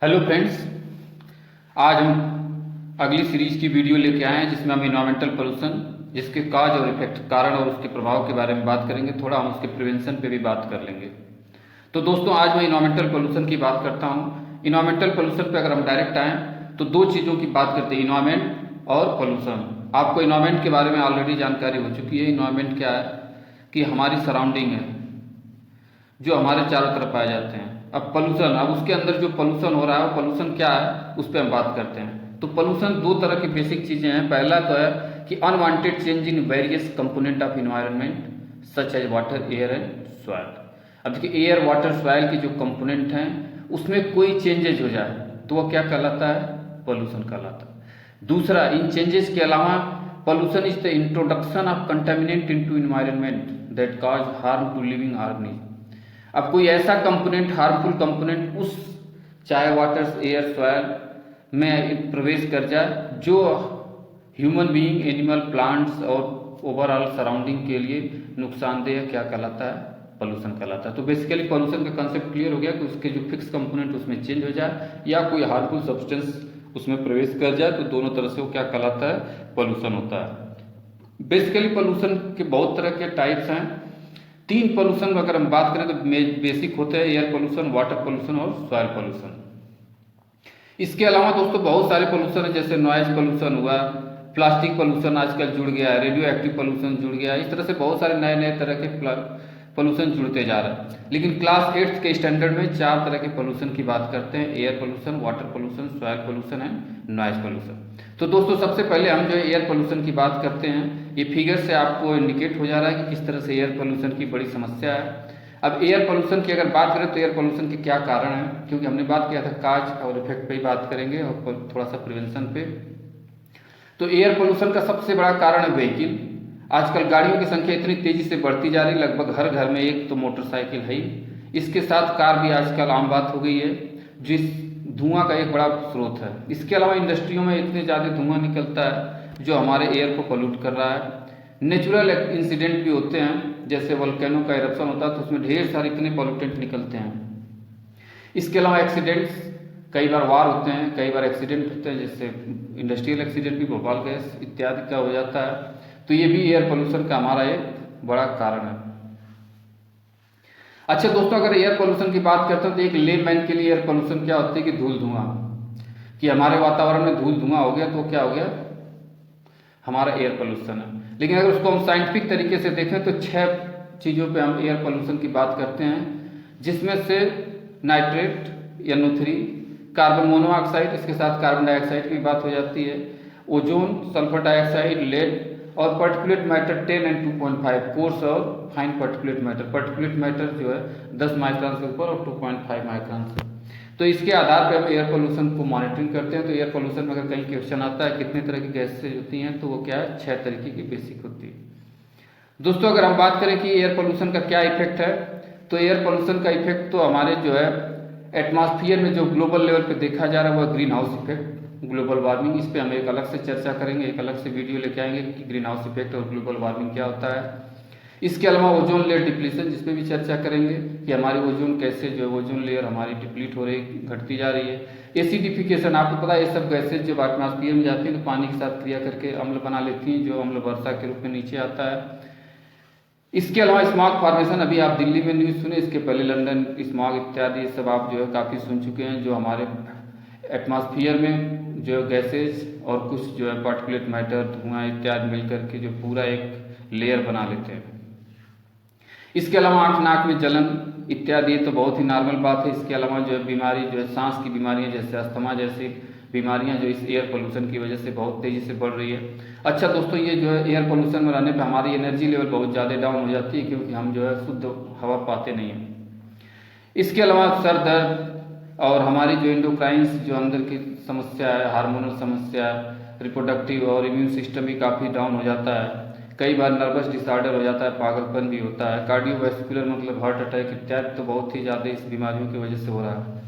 Hello friends, आज हम अगली सीरीज की वीडियो लेके आए हैं जिसमें हम इन्वायरमेंटल पोल्यूशन, जिसके काज और इफेक्ट, कारण और उसके प्रभाव के बारे में बात करेंगे। थोड़ा हम उसके प्रिवेंशन पे भी बात कर लेंगे। तो दोस्तों, आज मैं इन्वायरमेंटल पोल्यूशन की बात करता हूँ। इन्वायरमेंटल पोल्यूशन पे अगर हम डायरेक्ट आएँ तो दो चीज़ों की बात करते हैं, इन्वायरमेंट और पोल्यूशन। आपको इन्वायरमेंट के बारे में ऑलरेडी जानकारी हो चुकी है। इन्वायरमेंट क्या है कि हमारी सराउंडिंग है जो हमारे चारों तरफ पाए जाते हैं। अब पोल्यूशन, अब उसके अंदर जो पोल्यूशन हो रहा है वो पोल्यूशन क्या है उस पर हम बात करते हैं। तो पोल्यूशन दो तरह की बेसिक चीज़ें हैं। पहला तो है कि unwanted change in various component of environment such as water, air and soil. अब देखिए, एयर, वाटर, सॉइल के जो कंपोनेंट हैं उसमें कोई चेंजेज हो जाए तो वो क्या कहलाता है? पोल्यूशन कहलाता है। दूसरा, इन चेंजेस के अलावा pollution is the introduction of contaminant into environment that cause harm to living organism. अब कोई ऐसा कंपोनेंट, हार्मफुल कंपोनेंट उस चाहे वाटर, एयर, सॉयल में प्रवेश कर जाए जो ह्यूमन बीइंग, एनिमल, प्लांट्स और ओवरऑल सराउंडिंग के लिए नुकसानदेह, क्या कहलाता है? पोल्यूशन कहलाता है। तो बेसिकली पोल्यूशन का कंसेप्ट क्लियर हो गया कि उसके जो फिक्स कंपोनेंट उसमें चेंज हो जाए या कोई हार्मफुल सब्सटेंस उसमें प्रवेश कर जाए तो दोनों तरह से वो क्या कहलाता है? पोल्यूशन होता है। बेसिकली पोल्यूशन के बहुत तरह के टाइप्स हैं। तीन पोल्यूशन अगर हम बात करें तो बेसिक होते हैं एयर पोल्यूशन, वाटर पोल्यूशन और सॉइल पोल्यूशन। इसके अलावा दोस्तों बहुत सारे पोल्यूशन है, जैसे नॉइज पोल्यूशन हुआ, प्लास्टिक पोल्यूशन आजकल जुड़ गया है, रेडियो एक्टिव पोल्यूशन जुड़ गया है। इस तरह से बहुत सारे नए नए तरह के पोल्यूशन जुड़ते जा रहे हैं। लेकिन क्लास 8 के स्टैंडर्ड में चार तरह के पोल्यूशन की बात करते हैं: air pollution, water pollution, soil pollution and noise pollution. तो दोस्तों, सबसे पहले हम जो है एयर पोल्यूशन की बात करते हैं। ये फिगर से आपको इंडिकेट हो जा रहा है कि किस तरह से एयर पोल्यूशन की बड़ी समस्या है। अब एयर पोल्यूशन की अगर बात करें तो एयर पोल्यूशन के क्या कारण हैं, क्योंकि हमने बात किया था काज और इफेक्ट पे ही बात करेंगे और थोड़ा सा प्रिवेंशन पे। तो एयर पोल्यूशन का सबसे बड़ा कारण है व्हीकिल। आजकल गाड़ियों की संख्या इतनी तेजी से बढ़ती जा रही है, लगभग हर घर में एक तो मोटरसाइकिल है ही। इसके साथ कार भी आजकल आम बात हो गई है, जिस धुआं का एक बड़ा स्रोत है। इसके अलावा इंडस्ट्रियों में इतने ज़्यादा धुआं निकलता है जो हमारे एयर को पोल्यूट कर रहा है। नेचुरल इंसिडेंट भी होते हैं, जैसे वोल्केनो का इरप्शन होता है तो उसमें ढेर सारे इतने पॉल्यूटेंट निकलते हैं। इसके अलावा एक्सीडेंट्स, कई बार वार होते हैं, कई बार एक्सीडेंट होते हैं, जैसे इंडस्ट्रियल एक्सीडेंट भी, भोपाल गैस इत्यादि का हो जाता है। तो ये भी एयर पोल्यूशन का हमारा एक बड़ा कारण है। अच्छा दोस्तों, अगर एयर पोल्यूशन की बात करते हैं तो एक लेमैन के लिए एयर पोल्यूशन क्या होती है कि धूल धुआं, कि हमारे वातावरण में धूल धुआं हो गया तो क्या हो गया? हमारा एयर पोल्यूशन है। लेकिन अगर उसको हम साइंटिफिक तरीके से देखें तो 6 चीज़ों पे हम एयर पोल्यूशन की बात करते हैं, जिसमें से नाइट्रेट, NO3, कार्बन मोनोऑक्साइड, इसके साथ कार्बन डाइऑक्साइड की बात हो जाती है, ओजोन, सल्फर डाइऑक्साइड, लेड और पार्टिकुलेट मैटर 10 और 2.5, कोर्स और fine particulate matter. Particulate matter जो है 10 माइक्रोन से ऊपर और 2.5 माइक्रोन से। तो इसके आधार पर हम एयर पोल्यूशन को मॉनिटरिंग करते हैं। तो एयर पोल्यूशन में अगर कहीं क्वेश्चन आता है कितने तरह की गैसेज होती हैं, तो वो क्या है? 6 तरीके की बेसिक होती है। दोस्तों, अगर हम बात करें कि एयर पोल्यूशन का क्या इफेक्ट है, तो एयर पोल्यूशन का इफेक्ट तो हमारे जो है एटमॉस्फेयर में जो ग्लोबल लेवल पे देखा जा रहा है वह green house effect, global warming. इस पे हम एक अलग से चर्चा करेंगे, एक अलग से वीडियो लेके आएंगे कि ग्रीन हाउस इफेक्ट और ग्लोबल वार्मिंग क्या होता है। इसके अलावा ओजोन लेयर डिप्लीशन, जिस पे भी चर्चा करेंगे कि हमारी ओजोन कैसे जो है ओजोन लेयर हमारी डिप्लीट हो रही, घटती जा रही है। एसिडिफिकेशन, आपको पता है ये सब गैसेज जब एटमॉस्फेयर में जाती हैं तो पानी के साथ क्रिया करके अम्ल बना लेती हैं, जो अम्ल वर्षा के रूप में नीचे आता है। इसके अलावा स्मॉग फॉर्मेशन, अभी आप दिल्ली में न्यूज़ सुने, इसके पहले लंदन स्मॉग इत्यादि सब आप जो है काफ़ी सुन चुके हैं, जो हमारे एटमॉस्फेयर में जो गैसेज और कुछ जो है पार्टिकुलेट मैटर, धुआं इत्यादि मिलकर के जो पूरा एक लेयर बना लेते हैं। इसके अलावा आँख नाक में जलन इत्यादि तो बहुत ही नॉर्मल बात है। इसके अलावा जो है बीमारी, जो है सांस की बीमारियां जैसे अस्थमा जैसी बीमारियां जो इस एयर पोल्यूशन की वजह से बहुत तेज़ी से बढ़ रही है। अच्छा दोस्तों, ये जो है एयर पोल्यूशन में रहने पर हमारी एनर्जी लेवल बहुत ज़्यादा डाउन हो जाती है, क्योंकि हम जो है शुद्ध हवा पाते नहीं हैं। इसके अलावा सर दर्द और हमारी जो एंडोक्राइंस जो अंदर की समस्या है, हार्मोनल समस्या, रिप्रोडक्टिव और इम्यून सिस्टम भी काफ़ी डाउन हो जाता है। कई बार नर्वस डिसऑर्डर हो जाता है, पागलपन भी होता है, कार्डियोवैस्कुलर मतलब हार्ट अटैक इत्यादि तो बहुत ही ज़्यादा इस बीमारियों की वजह से हो रहा है।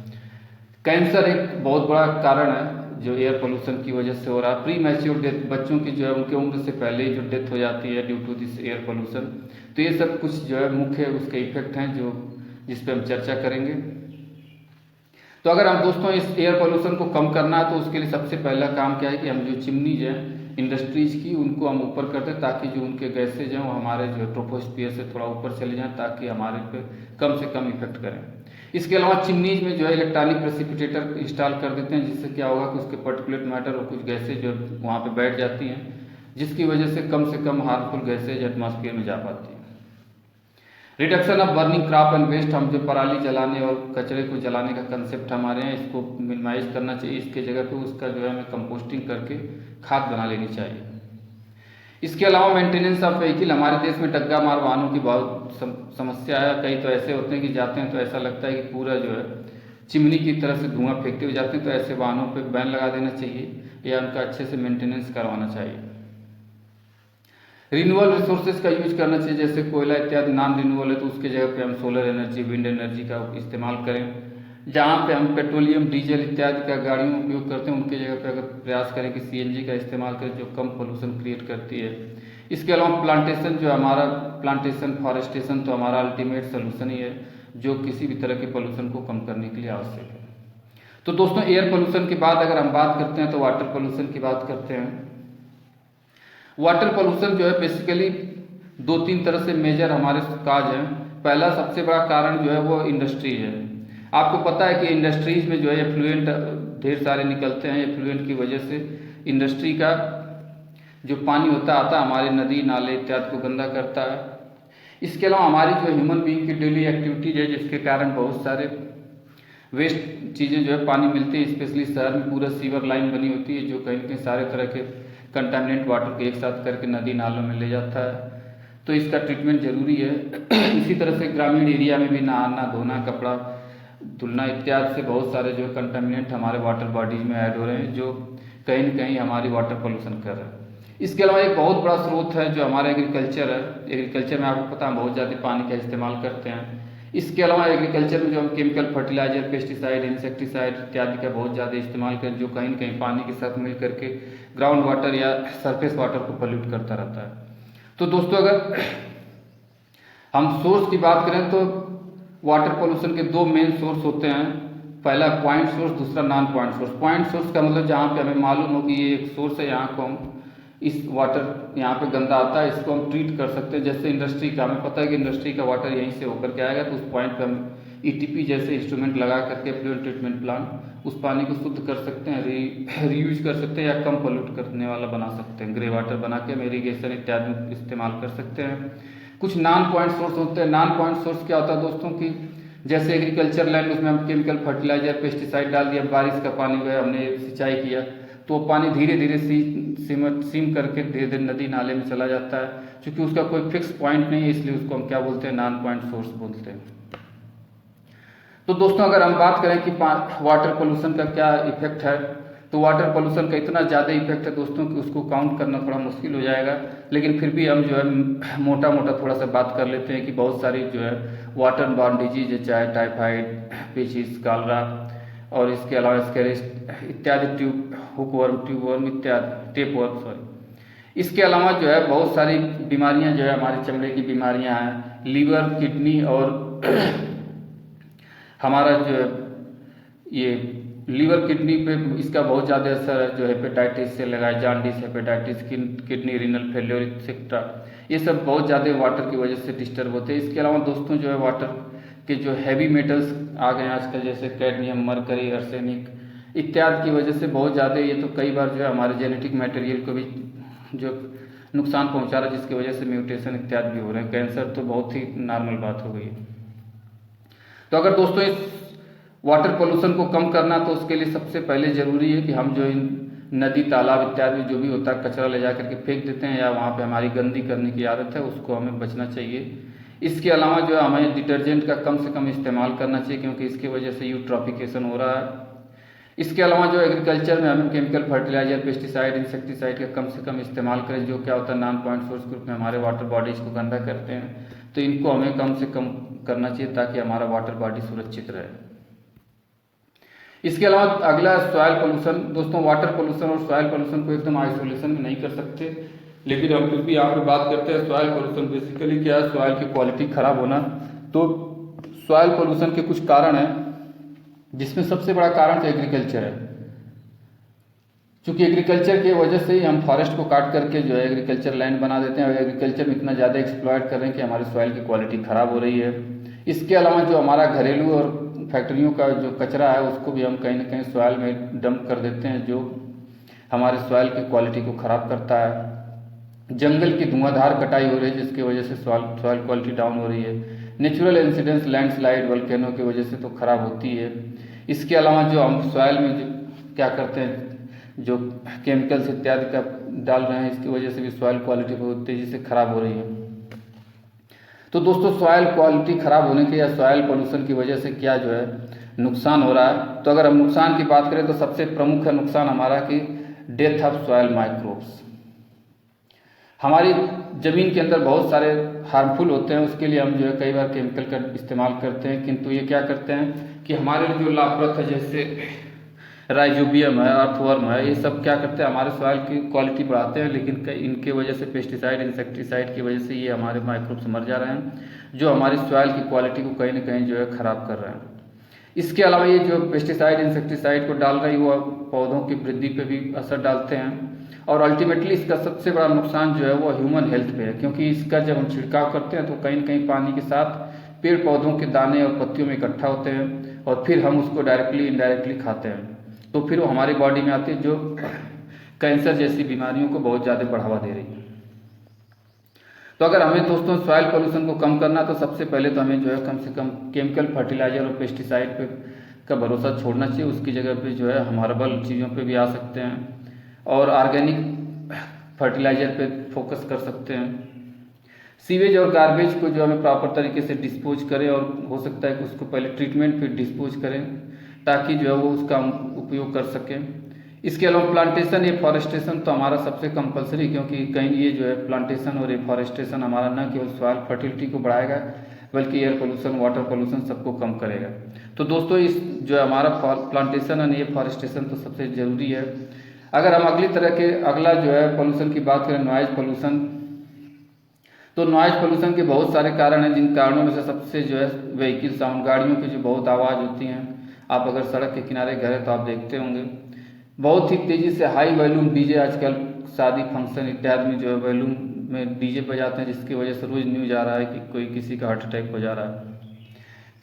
कैंसर एक बहुत बड़ा कारण है जो एयर पोल्यूशन की वजह से हो रहा है। प्री मैच्योर डेथ, बच्चों की जो है उनके उम्र से पहले ही जो डेथ हो जाती है due to this air pollution. तो ये सब कुछ जो है मुख्य उसके इफेक्ट हैं जो जिस पे हम चर्चा करेंगे। तो अगर हम दोस्तों इस एयर पोल्यूशन को कम करना है तो उसके लिए सबसे पहला काम क्या है कि हम जो चिमनीज हैं इंडस्ट्रीज की उनको हम ऊपर कर दें, ताकि जो उनके गैसेज हैं वो हमारे जो ट्रोपोस्फियर से थोड़ा ऊपर चले जाएं, ताकि हमारे पे कम से कम इफेक्ट करें। इसके अलावा चिमनीज में जो है इलेक्ट्रॉनिक प्रेसिपिटेटर इंस्टॉल कर देते हैं, जिससे क्या होगा कि उसके पर्टिकुलेट मैटर और कुछ गैसेज जो वहाँ पे बैठ जाती हैं, जिसकी वजह से कम हार्मफुल गैसेज एटमॉस्फेयर में जा पाती है। Reduction of burning crop and waste, हम जो पराली जलाने और कचरे को जलाने का कंसेप्ट हमारे यहाँ, इसको मिनिमाइज करना चाहिए। इसके जगह पे उसका जो है हमें कंपोस्टिंग करके खाद बना लेनी चाहिए। इसके अलावा मेंटेनेंस ऑफ व्हीकल, हमारे देश में डग्गा मार वाहनों की बहुत समस्या है। कई तो ऐसे होते हैं कि जाते हैं तो ऐसा लगता है कि पूरा जो है चिमनी की तरह से धुआं फेंकते हुए जाते हैं, तो ऐसे वाहनों पर बैन लगा देना चाहिए या उनका अच्छे से मेंटेनेंस करवाना चाहिए। रिन्यूएबल रिसोर्सेज का यूज करना चाहिए, जैसे कोयला इत्यादि नॉन रिन्यूएबल है तो उसके जगह पे हम सोलर एनर्जी, विंड एनर्जी का इस्तेमाल करें। जहाँ पे हम पेट्रोलियम, डीजल इत्यादि का गाड़ियों में उपयोग करते हैं उनके जगह पे अगर प्रयास करें कि सीएनजी का इस्तेमाल करें, जो कम पोल्यूशन क्रिएट करती है। इसके अलावा प्लांटेशन, जो हमारा प्लांटेशन फॉरेस्टेशन तो हमारा अल्टीमेट सोल्यूशन ही है, जो किसी भी तरह के पोल्यूशन को कम करने के लिए आवश्यक है। तो दोस्तों एयर पोल्यूशन के बाद अगर हम बात करते हैं तो वाटर पोल्यूशन की बात करते हैं। वाटर पोल्यूशन जो है बेसिकली 2-3 तरह से मेजर हमारे काज हैं। पहला सबसे बड़ा कारण जो है वो इंडस्ट्री है। आपको पता है कि इंडस्ट्रीज में जो है एफ्लुएंट ढेर सारे निकलते हैं। एफ्लुएंट की वजह से इंडस्ट्री का जो पानी होता आता हमारे नदी नाले इत्यादि को गंदा करता है। इसके अलावा हमारी जो ह्यूमन बीइंग की डेली एक्टिविटीज है, जिसके कारण बहुत सारे वेस्ट चीज़ें जो है पानी मिलती है। स्पेशली शहर में पूरा सीवर लाइन बनी होती है, जो कहीं न कहीं सारे तरह के कंटामिनेंट वाटर को एक साथ करके नदी नालों में ले जाता है, तो इसका ट्रीटमेंट जरूरी है। इसी तरह से ग्रामीण एरिया में भी नहाना धोना, कपड़ा धुलना इत्यादि से बहुत सारे जो कंटामिनेंट हमारे वाटर बॉडीज में ऐड हो रहे हैं, जो कहीं न कहीं हमारी वाटर पोल्यूशन कर रहे हैं। इसके अलावा एक बहुत बड़ा स्रोत है जो हमारा एग्रीकल्चर है। एग्रीकल्चर में आपको पता है बहुत ज़्यादा पानी का इस्तेमाल करते हैं। इसके अलावा एग्रीकल्चर में जो हम केमिकल फर्टिलाइजर, पेस्टिसाइड, इंसेक्टिसाइड इत्यादि का बहुत ज़्यादा इस्तेमाल करें, जो कहीं न कहीं पानी के साथ मिल करके ग्राउंड वाटर या सरफेस वाटर को पोल्यूट करता रहता है। तो दोस्तों अगर हम सोर्स की बात करें तो वाटर पोल्यूशन के 2 मेन सोर्स होते हैं। पहला पॉइंट सोर्स, दूसरा non point source. Point source का मतलब जहाँ पे हमें मालूम हो कि ये एक सोर्स है, यहाँ को हम इस वाटर यहाँ पे गंदा आता है, इसको हम ट्रीट कर सकते हैं। जैसे इंडस्ट्री का हमें पता है कि इंडस्ट्री का वाटर यहीं से होकर के आएगा, तो उस पॉइंट पे हम ईटीपी जैसे इंस्ट्रूमेंट लगा करके एफ्लुएंट ट्रीटमेंट प्लांट उस पानी को शुद्ध कर सकते हैं, रीयूज कर सकते हैं या कम पोल्यूट करने वाला बना सकते हैं। ग्रे वाटर बना के हम इरीगेशन इत्यादि में इस्तेमाल कर सकते हैं। कुछ नॉन पॉइंट सोर्स होते हैं। नॉन पॉइंट सोर्स क्या होता है दोस्तों की, जैसे एग्रीकल्चर लैंड, उसमें हम केमिकल फर्टिलाइजर, पेस्टिसाइड डाल दिया, बारिश का पानी हुआ, हमने सिंचाई किया, तो पानी धीरे धीरे सीम करके धीरे धीरे नदी नाले में चला जाता है। क्योंकि उसका कोई फिक्स पॉइंट नहीं है, इसलिए उसको हम क्या बोलते हैं, नॉन पॉइंट सोर्स बोलते हैं। तो दोस्तों अगर हम बात करें कि वाटर पोल्यूशन का क्या इफेक्ट है, तो वाटर पोल्यूशन का इतना ज़्यादा इफेक्ट है दोस्तों कि उसको काउंट करना थोड़ा मुश्किल हो जाएगा। लेकिन फिर भी हम जो है मोटा मोटा थोड़ा सा बात कर लेते हैं कि बहुत सारी जो है वाटर बॉर्न डिजीज, चाहे टाइफाइड, पेचिस, कालरा और इसके अलावा स्कैरिस इत्यादि, हुकवर्म, ट्यूबवर्म इत्यादि, टेपवर्म सॉरी। इसके अलावा जो है बहुत सारी बीमारियां जो है हमारे चमड़े की बीमारियां हैं, लीवर, किडनी और हमारा जो है ये लीवर किडनी पे इसका बहुत ज़्यादा असर है, जो हेपेटाइटिस से लगाए, jaundice, hepatitis, kidney renal failure etcetera, ये सब बहुत ज़्यादा वाटर की वजह से डिस्टर्ब होते हैं। इसके अलावा दोस्तों जो है वाटर के जो हैवी मेटल्स आ गए हैं आजकल, जैसे कैडमियम, मरकरी, आर्सेनिक इत्यादि की वजह से बहुत ज़्यादा ये तो कई बार जो है हमारे जेनेटिक मटेरियल को भी जो नुकसान पहुंचा रहा है, जिसकी वजह से म्यूटेशन इत्यादि भी हो रहे हैं। कैंसर तो बहुत ही नॉर्मल बात हो गई है। तो अगर दोस्तों इस वाटर पोल्यूशन को कम करना, तो उसके लिए सबसे पहले ज़रूरी है कि हम जो इन नदी, तालाब इत्यादि में जो भी होता है कचरा ले जा करके फेंक देते हैं या वहाँ पे हमारी गंदी करने की आदत है, उसको हमें बचना चाहिए। इसके अलावा जो है हमें डिटर्जेंट का कम से कम इस्तेमाल करना चाहिए, क्योंकि इसकी वजह से यूट्रॉफिकेशन हो रहा है। इसके अलावा जो एग्रीकल्चर में हमें केमिकल फर्टिलाइजर, पेस्टिसाइड, इंसेक्टिसाइड का कम से कम इस्तेमाल करें, जो क्या होता है नॉन पॉइंट सोर्स ग्रुप में हमारे वाटर बॉडीज को गंदा करते हैं, तो इनको हमें कम से कम करना चाहिए ताकि हमारा वाटर बॉडी सुरक्षित रहे। इसके अलावा अगला सॉइल पोल्यूशन। दोस्तों वाटर पोल्यूशन और सॉइल पोल्यूशन को एकदम आइसोलेशन में नहीं कर सकते, लेकिन हम फिर भी यहाँ पे बात करते हैं सॉइल पोल्यूशन। बेसिकली क्या है, सॉइल की क्वालिटी खराब होना। तो सॉइल पोल्यूशन के कुछ कारण हैं। जिसमें सबसे बड़ा कारण तो एग्रीकल्चर है। चूँकि एग्रीकल्चर की वजह से ही हम फॉरेस्ट को काट करके जो है एग्रीकल्चर लैंड बना देते हैं और एग्रीकल्चर में इतना ज़्यादा एक्सप्लॉयट कर रहे हैं कि हमारी सॉइल की क्वालिटी ख़राब हो रही है। इसके अलावा जो हमारा घरेलू और फैक्ट्रियों का जो कचरा है उसको भी हम कहीं ना कहीं सॉइल में डंप कर देते हैं, जो हमारे सॉइल की क्वालिटी को ख़राब करता है। जंगल की धुआंधार कटाई हो रही है जिसकी वजह से सॉइल क्वालिटी डाउन हो रही है। नेचुरल इंसिडेंट्स लैंडस्लाइड वोल्केनो की वजह से तो ख़राब होती है। इसके अलावा जो हम सॉइल में जो क्या करते हैं, जो केमिकल्स इत्यादि का डाल रहे हैं, इसकी वजह से भी सॉइल क्वालिटी बहुत तेज़ी से ख़राब हो रही है। तो दोस्तों, सॉइल क्वालिटी ख़राब होने के या सॉइल पोल्यूशन की वजह से क्या जो है नुकसान हो रहा है, तो अगर हम नुकसान की बात करें तो सबसे प्रमुख है नुकसान हमारा कि डेथ ऑफ सॉइल माइक्रोब्स। हमारी ज़मीन के अंदर बहुत सारे हार्मफुल होते हैं, उसके लिए हम जो है कई बार केमिकल का इस्तेमाल करते हैं, किंतु ये क्या करते हैं कि हमारे लिए जो लाभप्रद है जैसे राइजोबियम है, अर्थवर्म है, ये सब क्या करते हैं हमारे सॉइल की क्वालिटी बढ़ाते हैं, लेकिन इनके वजह से पेस्टिसाइड इंसेक्टिसाइड की वजह से ये हमारे माइक्रोब्स मर जा रहे हैं, जो हमारी सॉइल की क्वालिटी को कहीं ना कहीं जो है ख़राब कर रहे हैं। इसके अलावा ये जो पेस्टिसाइड इंसेक्टिसाइड को डाल रहे हैं वो पौधों की वृद्धि पे भी असर डालते हैं, और अल्टीमेटली इसका सबसे बड़ा नुकसान जो है वो ह्यूमन हेल्थ पे है, क्योंकि इसका जब हम छिड़काव करते हैं तो कहीं न कहीं पानी के साथ पेड़ पौधों के दाने और पत्तियों में इकट्ठा होते हैं और फिर हम उसको डायरेक्टली इनडायरेक्टली खाते हैं, तो फिर वो हमारी बॉडी में आती है, जो कैंसर जैसी बीमारियों को बहुत ज़्यादा बढ़ावा दे रही है। तो अगर हमें दोस्तों सॉइल पोल्यूशन को कम करना, तो सबसे पहले तो हमें जो है कम से कम केमिकल फर्टिलाइजर और पेस्टिसाइड पे का भरोसा छोड़ना चाहिए। उसकी जगह पे जो है हम हर्बल चीज़ों पे भी आ सकते हैं और ऑर्गेनिक फर्टिलाइजर पे फोकस कर सकते हैं। सीवेज और गार्बेज को जो हमें प्रॉपर तरीके से डिस्पोज करें, और हो सकता है कि उसको पहले ट्रीटमेंट फिर डिस्पोज करें, ताकि जो है वो उसका उपयोग कर सकें। इसके अलावा प्लांटेशन या फॉरेस्टेशन तो हमारा सबसे कंपलसरी, क्योंकि कहीं ये जो है प्लांटेशन और एफॉरेस्टेशन हमारा न केवल सॉइल फर्टिलिटी को बढ़ाएगा बल्कि एयर पोल्यूशन, वाटर पोल्यूशन सबको कम करेगा। तो दोस्तों, इस जो है हमारा प्लांटेशन और ये फॉरेस्टेशन तो सबसे ज़रूरी है। अगर हम अगला जो है पोल्यूशन की बात करें, नॉइज पोल्यूशन, तो नॉइज पोल्यूशन के बहुत सारे कारण हैं, जिन कारणों में से सबसे जो है व्हीकल साउंड, गाड़ियों की जो बहुत आवाज़ होती हैं। आप अगर सड़क के किनारे घर है तो आप देखते होंगे बहुत ही तेज़ी से हाई वॉल्यूम डीजे, आजकल शादी फंक्शन इत्यादि में जो है वॉल्यूम में डीजे बजाते हैं, जिसकी वजह से रोज़ न्यूज आ रहा है कि कोई किसी का हार्ट अटैक हो जा रहा है।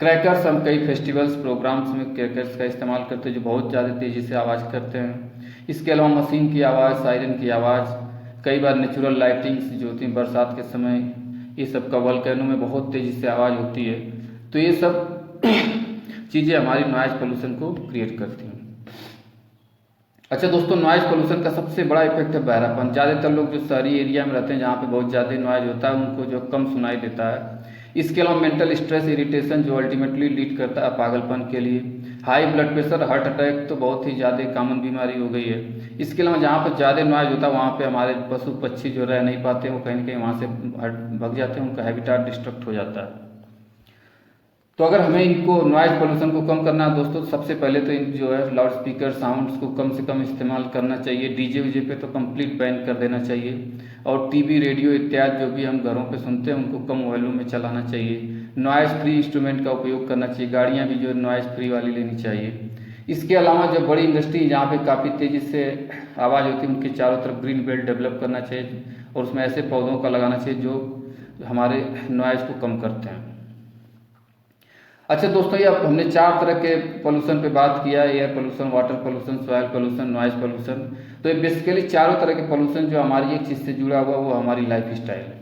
क्रैकर्स, हम कई फेस्टिवल्स प्रोग्राम्स में क्रैकर्स का इस्तेमाल करते हैं जो बहुत ज़्यादा तेज़ी से आवाज़ करते हैं। इसके अलावा मशीन की आवाज़, सायरन की आवाज़, कई बार नेचुरल लाइटिंग्स जो होती हैं बरसात के समय, ये सब का वोल्केनो में बहुत तेज़ी से आवाज़ होती है। तो ये सब चीज़ें हमारी नॉइज पोल्यूशन को क्रिएट करती हैं। अच्छा दोस्तों, नॉइज पोल्यूशन का सबसे बड़ा इफेक्ट है बहरापन। ज़्यादातर लोग जो शहरी एरिया में रहते हैं जहाँ पे बहुत ज़्यादा नॉइज होता है, उनको जो कम सुनाई देता है। इसके अलावा मेंटल स्ट्रेस, इरिटेशन, जो अल्टीमेटली लीड करता है पागलपन के लिए। High blood pressure, heart attack तो बहुत ही ज़्यादा कॉमन बीमारी हो गई है। इसके अलावा जहाँ पर ज़्यादा नॉइज होता है वहाँ पे हमारे पशु पक्षी जो रह नहीं पाते, वो कहीं ना कहीं वहाँ से भग जाते हैं, उनका हैबिटाट डिस्ट्रक्ट हो जाता है। तो अगर हमें इनको नॉइज पोल्यूशन को कम करना है दोस्तों, सबसे पहले तो इन जो है लाउड स्पीकर साउंड्स को कम से कम इस्तेमाल करना चाहिए। डीजे वीजे पे तो कंप्लीट बैन कर देना चाहिए, और टीवी, रेडियो इत्यादि जो भी हम घरों पे सुनते हैं उनको कम वॉल्यूम में चलाना चाहिए। नॉइज फ्री इंस्ट्रूमेंट का उपयोग करना चाहिए, गाड़ियाँ भी जो है नॉइज फ्री वाली लेनी चाहिए। इसके अलावा जो बड़ी इंडस्ट्री जहाँ पे काफ़ी तेज़ी से आवाज़ होती है, उनके चारों तरफ ग्रीन बेल्ट डेवलप करना चाहिए, और उसमें ऐसे पौधों का लगाना चाहिए जो हमारे नॉइज को कम करते हैं। अच्छा दोस्तों, ये अब हमने 4 तरह के पोल्यूशन पे बात किया, air pollution, water pollution, soil pollution, noise pollution. तो ये बेसिकली चारों तरह के पोल्यूशन जो हमारी एक चीज़ से जुड़ा हुआ वो हमारी लाइफ स्टाइल है,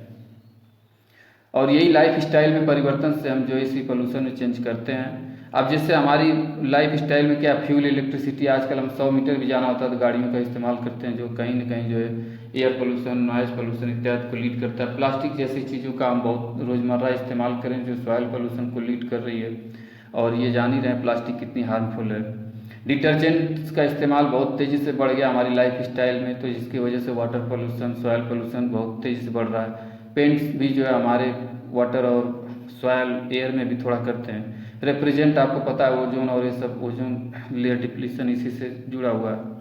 और यही लाइफ स्टाइल में परिवर्तन से हम जो इसी पोल्यूशन में चेंज करते हैं। अब जैसे हमारी लाइफ स्टाइल में क्या फ्यूल, इलेक्ट्रिसिटी, आजकल हम 100 मीटर भी जाना होता है तो गाड़ियों का इस्तेमाल करते हैं, जो कहीं ना कहीं जो है एयर पोल्यूशन, नॉइज पोल्यूशन इत्यादि को लीड करता है। प्लास्टिक जैसी चीज़ों का हम बहुत रोज़मर्रा इस्तेमाल करें जो सॉइल पोल्यूशन को लीड कर रही है, और ये जान ही रहे हैं प्लास्टिक कितनी हार्मफुल है। डिटर्जेंट्स का इस्तेमाल बहुत तेज़ी से बढ़ गया हमारी लाइफ स्टाइल में, तो जिसकी वजह से वाटर पोल्यूशन, सॉइल पोल्यूशन बहुत तेज़ी से बढ़ रहा है। पेंट्स भी जो है हमारे वाटर और सॉइल, एयर में भी थोड़ा करते हैं। रेफ्रिजरेंट आपको पता है, ओजोन और ये सब, ओजोन लेयर डिप्लीशन इसी से जुड़ा हुआ है।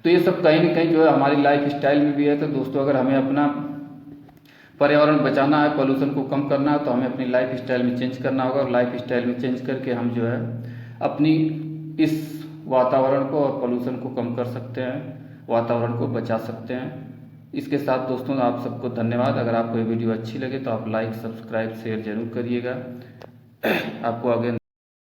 तो ये सब कहीं ना कहीं जो है हमारी लाइफ स्टाइल में भी है। तो दोस्तों, अगर हमें अपना पर्यावरण बचाना है, पोल्यूशन को कम करना है, तो हमें अपनी लाइफ स्टाइल में चेंज करना होगा, और लाइफ स्टाइल में चेंज करके हम जो है अपनी इस वातावरण को और पोल्यूशन को कम कर सकते हैं, वातावरण को बचा सकते हैं। इसके साथ दोस्तों आप सबको धन्यवाद। अगर आपको ये वीडियो अच्छी लगे तो आप लाइक, सब्सक्राइब, शेयर जरूर करिएगा। आपको अगेन